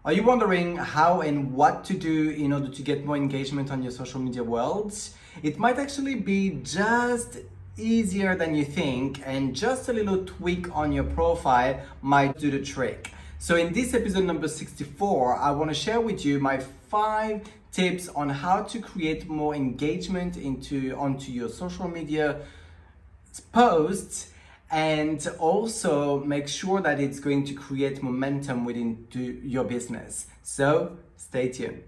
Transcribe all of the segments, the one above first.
Are you wondering how and what to do in order to get more engagement on your social media world? It might actually be just easier than you think, and just a little tweak on your profile might do the trick. So in this episode number 64, I want to share with you my 5 tips on how to create more engagement onto your social media posts, and also make sure that it's going to create momentum within your business. So stay tuned.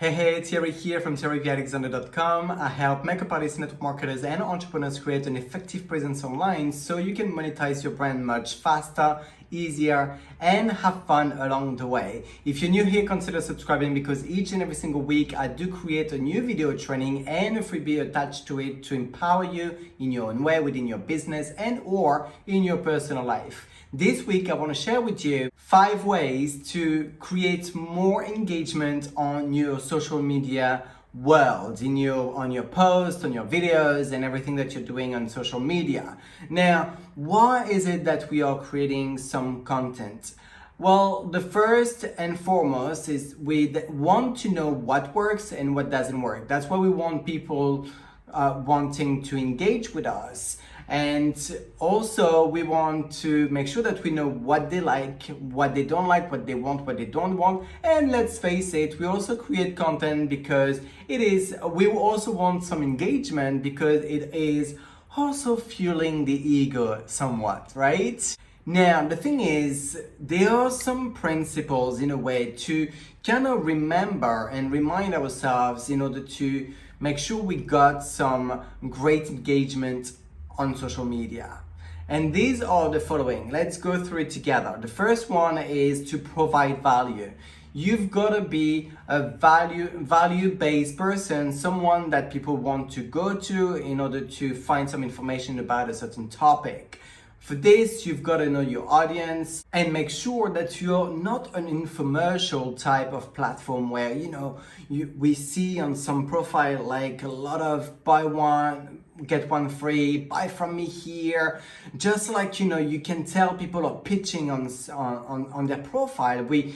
Hey, Thierry here from ThierryVAlexander.com. I help makeup artists, network marketers, and entrepreneurs create an effective presence online so you can monetize your brand much faster, easier, and have fun along the way. If you're new here, consider subscribing, because each and every single week I do create a new video training and a freebie attached to it to empower you in your own way within your business and or in your personal life. This week I want to share with you 5 ways to create more engagement on your social media world, on your posts, on your videos, and everything that you're doing on social media. Now, why is it that we are creating some content? Well, the first and foremost is we want to know what works and what doesn't work. That's why we want people wanting to engage with us. And also we want to make sure that we know what they like, what they don't like, what they want, what they don't want. And let's face it, we also create content because we also want some engagement, because it is also fueling the ego somewhat, right? Now, the thing is, there are some principles in a way to kind of remember and remind ourselves in order to make sure we got some great engagement on social media. And these are the following. Let's go through it together. The first one is to provide value. You've got to be a value-based person, someone that people want to go to in order to find some information about a certain topic. For this, you've got to know your audience and make sure that you're not an infomercial type of platform where, we see on some profile like a lot of buy one, get one free, buy from me here. Just like, you can tell people are pitching on their profile. We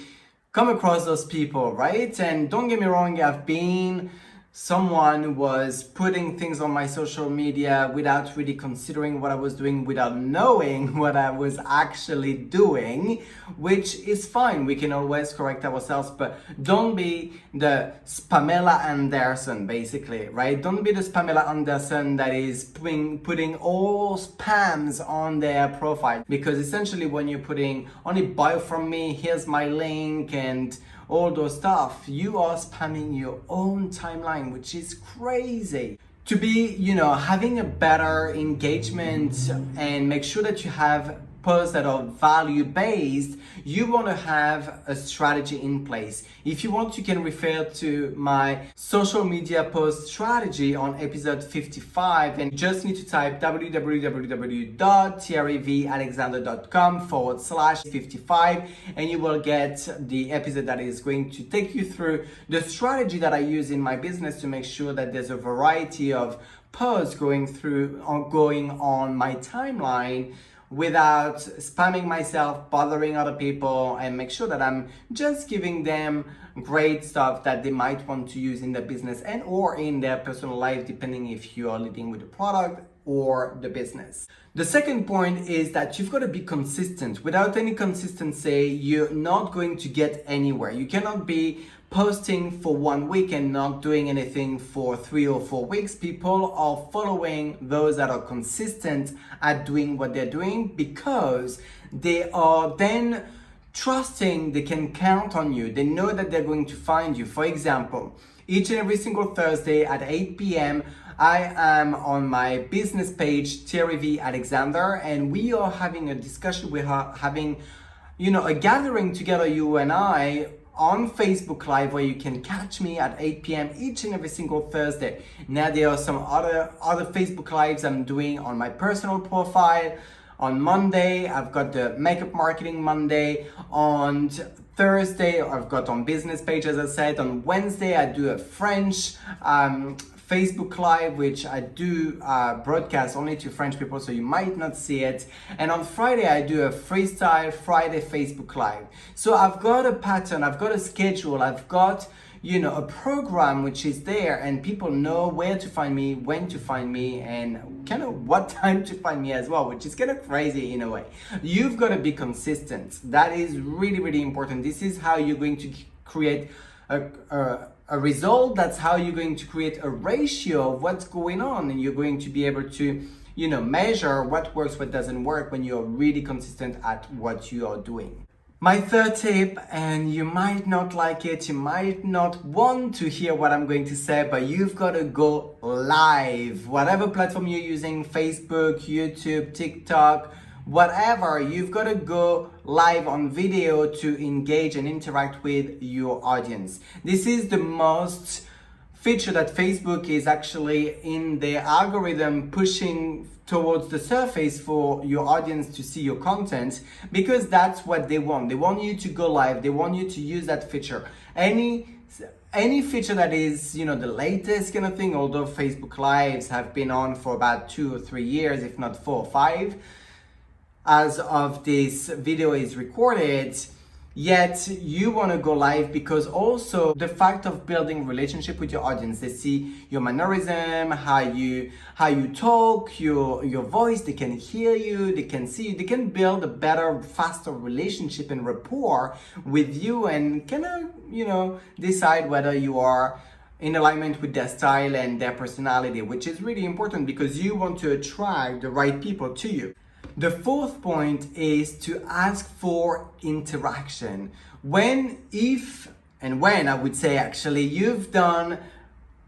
come across those people, right? And don't get me wrong, I've been someone who was putting things on my social media without really considering what I was doing, without knowing what I was actually doing, which is fine. We can always correct ourselves, but don't be the Pamela Anderson, basically, right? Don't be the Pamela Anderson that is putting all spams on their profile, because essentially when you're putting only buy from me, here's my link, and all those stuff, you are spamming your own timeline, which is crazy. To be, having a better engagement and make sure that you have posts that are value-based, you want to have a strategy in place. If you want, you can refer to my social media post strategy on episode 55, and you just need to type www.thierryvalexander.com/55, and you will get the episode that is going to take you through the strategy that I use in my business to make sure that there's a variety of posts going on my timeline without spamming myself, bothering other people, and make sure that I'm just giving them great stuff that they might want to use in their business and or in their personal life, depending if you are leading with the product or the business. The second point is that you've got to be consistent. Without any consistency, you're not going to get anywhere. You cannot be posting for 1 week and not doing anything for 3 or 4 weeks. People are following those that are consistent at doing what they're doing because they are then trusting they can count on you. They know that they're going to find you. For example, each and every single Thursday at 8 p.m., I am on my business page, Thierry V. Alexander, and we are having a discussion. We are having, a gathering together, you and I, on Facebook Live, where you can catch me at 8 p.m. each and every single Thursday. Now, there are some other Facebook Lives I'm doing on my personal profile. On Monday, I've got the Makeup Marketing Monday. On Thursday, I've got on business page, as I said. On Wednesday, I do a French Facebook Live, which I do broadcast only to French people, so you might not see it. And on Friday, I do a Freestyle Friday Facebook Live. So I've got a pattern, I've got a schedule, I've got a program which is there, and people know where to find me, when to find me, and kind of what time to find me as well, which is kind of crazy in a way. You've got to be consistent. That is really, really important. This is how you're going to create a result. That's how you're going to create a ratio of what's going on, and you're going to be able to measure what works, what doesn't work when you're really consistent at what you are doing. My third tip, and you might not like it, you might not want to hear what I'm going to say, but you've got to go live. Whatever platform you're using, Facebook, YouTube, TikTok, whatever, you've got to go live on video to engage and interact with your audience. This is the most feature that Facebook is actually in their algorithm pushing towards the surface for your audience to see your content, because that's what they want. They want you to go live. They want you to use that feature. Any feature that is, the latest kind of thing, although Facebook Lives have been on for about 2 or 3 years, if not 4 or 5, as of this video is recorded, yet you want to go live because also the fact of building relationship with your audience. They see your mannerism, how you talk, your voice, they can hear you, they can see you, they can build a better, faster relationship and rapport with you, and kind of, decide whether you are in alignment with their style and their personality, which is really important because you want to attract the right people to you. The fourth point is to ask for interaction. When I would say actually, you've done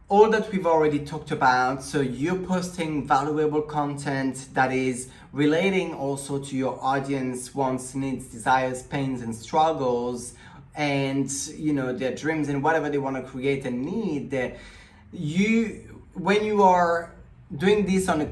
all that we've already talked about, so you're posting valuable content that is relating also to your audience wants, needs, desires, pains, and struggles, and their dreams and whatever they want to create and need. When you are doing this on a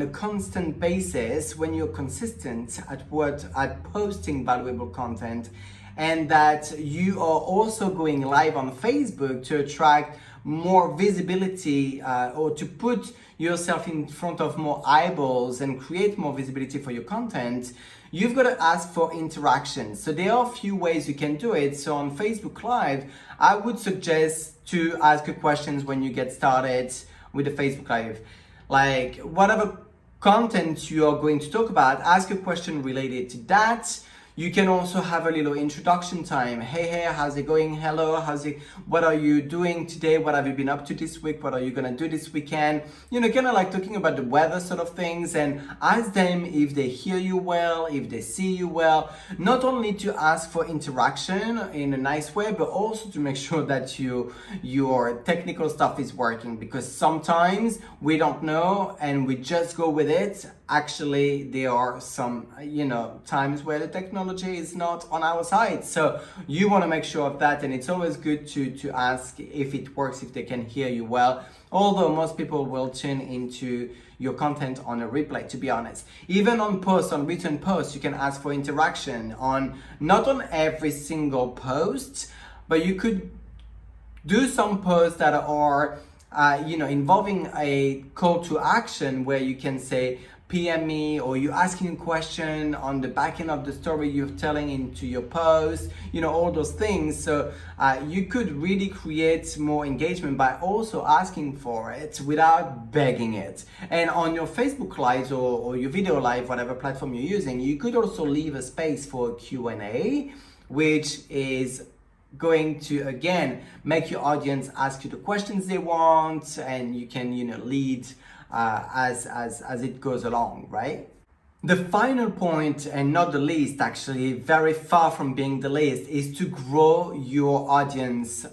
constant basis, when you're consistent at posting valuable content, and that you are also going live on Facebook to attract more visibility, or to put yourself in front of more eyeballs and create more visibility for your content, you've got to ask for interaction. So there are a few ways you can do it. So on Facebook Live, I would suggest to ask questions when you get started with the Facebook Live. Like, whatever content you are going to talk about, ask a question related to that. You can also have a little introduction time. Hey, how's it going? Hello, what are you doing today? What have you been up to this week? What are you gonna do this weekend? Kind of like talking about the weather sort of things, and ask them if they hear you well, if they see you well. Not only to ask for interaction in a nice way, but also to make sure that your technical stuff is working, because sometimes we don't know and we just go with it. Actually, there are some, times where the technology is not on our side. So you want to make sure of that. And it's always good to ask if it works, if they can hear you well. Although most people will tune into your content on a replay, to be honest. Even on written posts, you can ask for interaction not on every single post, but you could do some posts that are, involving a call to action, where you can say, PM me, or you asking a question on the back end of the story you're telling into your post, all those things. So you could really create more engagement by also asking for it without begging it. And on your Facebook Lives or your video live, whatever platform you're using, you could also leave a space for a Q&A, which is going to, again, make your audience ask you the questions they want, and you can lead as it goes along, right? The final point, and not the least, actually, very far from being the least, is to grow your audience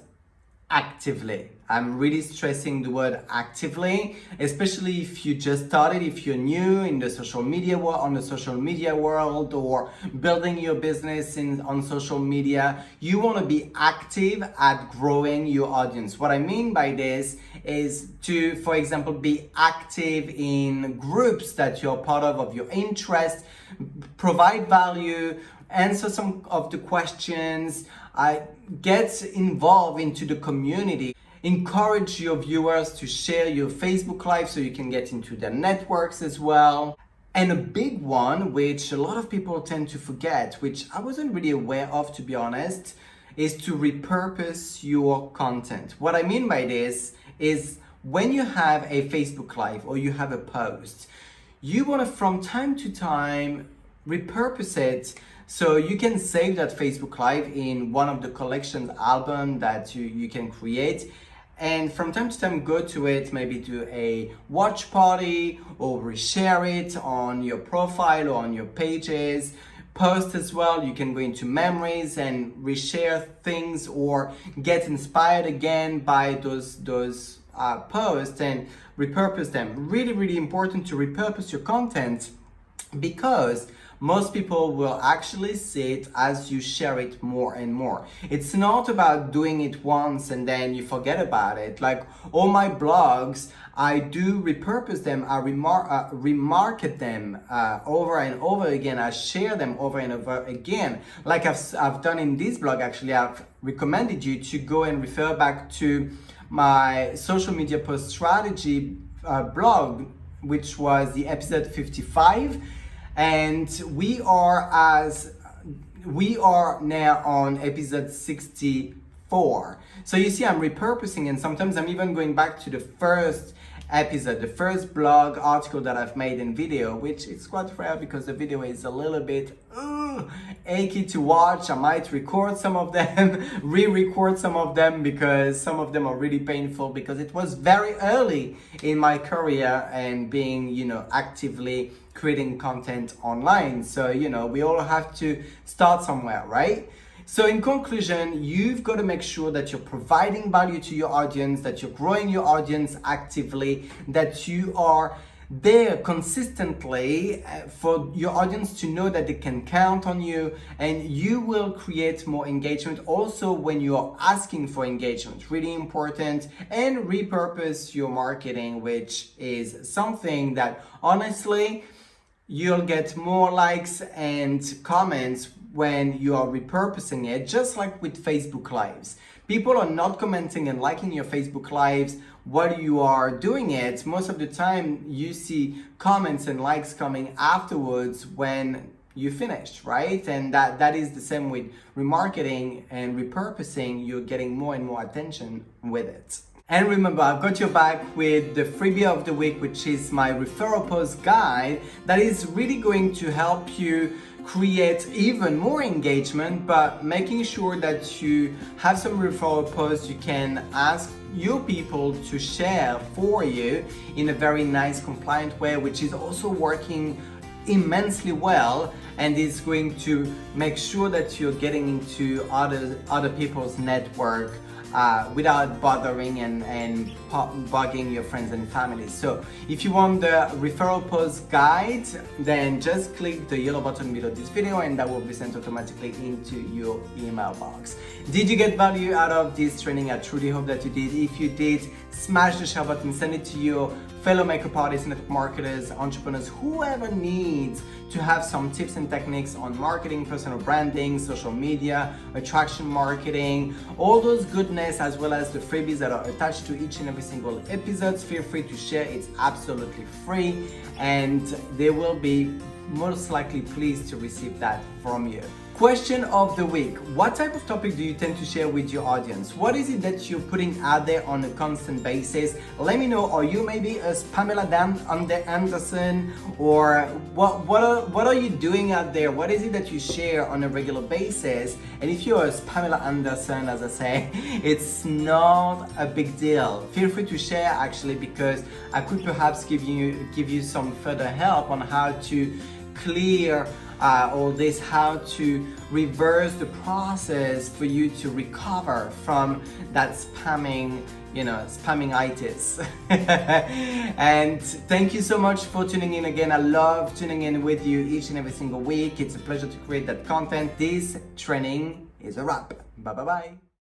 actively. I'm really stressing the word actively, especially if you just started, if you're new in the social media on the social media world, or building your business on social media. You want to be active at growing your audience. What I mean by this is to, for example, be active in groups that you're part of your interest, provide value, answer some of the questions, get involved into the community, encourage your viewers to share your Facebook Live so you can get into their networks as well. And a big one, which a lot of people tend to forget, which I wasn't really aware of, to be honest, is to repurpose your content. What I mean by this is when you have a Facebook Live or you have a post, you want to from time to time repurpose it. So you can save that Facebook Live in one of the collections album that you can create. And from time to time go to it, maybe do a watch party or reshare it on your profile or on your pages. Post as well, you can go into memories and reshare things or get inspired again by those posts and repurpose them. Really, really important to repurpose your content, because most people will actually see it as you share it more and more. It's not about doing it once and then you forget about it. Like all my blogs, I do repurpose them, I remarket them over and over again. I share them over and over again. Like I've done in this blog, actually, I've recommended you to go and refer back to my social media post strategy blog, which was the episode 55. And we are now on episode 64. So you see, I'm repurposing, and sometimes I'm even going back to the first episode, the first blog article that I've made in video, which is quite rare because the video is a little bit achy to watch. I might record some of them, re-record some of them, because some of them are really painful, because it was very early in my career and being, actively creating content online. So, we all have to start somewhere, right? So in conclusion, you've got to make sure that you're providing value to your audience, that you're growing your audience actively, that you are there consistently for your audience to know that they can count on you, and you will create more engagement also when you are asking for engagement. Really important. And repurpose your marketing, which is something that honestly you'll get more likes and comments when you are repurposing it, just like with Facebook Lives. People are not commenting and liking your Facebook Lives while you are doing it. Most of the time you see comments and likes coming afterwards when you finished, right? And that is the same with remarketing and repurposing. You're getting more and more attention with it. And remember, I've got your back with the freebie of the week, which is my referral post guide that is really going to help you create even more engagement, but making sure that you have some referral posts you can ask your people to share for you in a very nice, compliant way, which is also working immensely well, and is going to make sure that you're getting into other people's network without bothering and bugging your friends and family. So if you want the referral post guide, then just click the yellow button below this video and that will be sent automatically into your email box. Did you get value out of this training? I truly hope that you did. If you did, smash the share button, send it to your fellow makeup artists, network marketers, entrepreneurs, whoever needs to have some tips and techniques on marketing, personal branding, social media, attraction marketing, all those goodness, as well as the freebies that are attached to each and every single episode. Feel free to share. It's absolutely free, and they will be most likely pleased to receive that from you. Question of the week. What type of topic do you tend to share with your audience? What is it that you're putting out there on a constant basis? Let me know. Are you maybe a Pamela Anderson, or what are you doing out there? What is it that you share on a regular basis? And if you're a Pamela Anderson, as I say, it's not a big deal. Feel free to share, actually, because I could perhaps give you some further help on how to clear all this, how to reverse the process for you to recover from that spamming-itis. And thank you so much for tuning in again. I love tuning in with you each and every single week. It's a pleasure to create that content. This training is a wrap. Bye bye bye.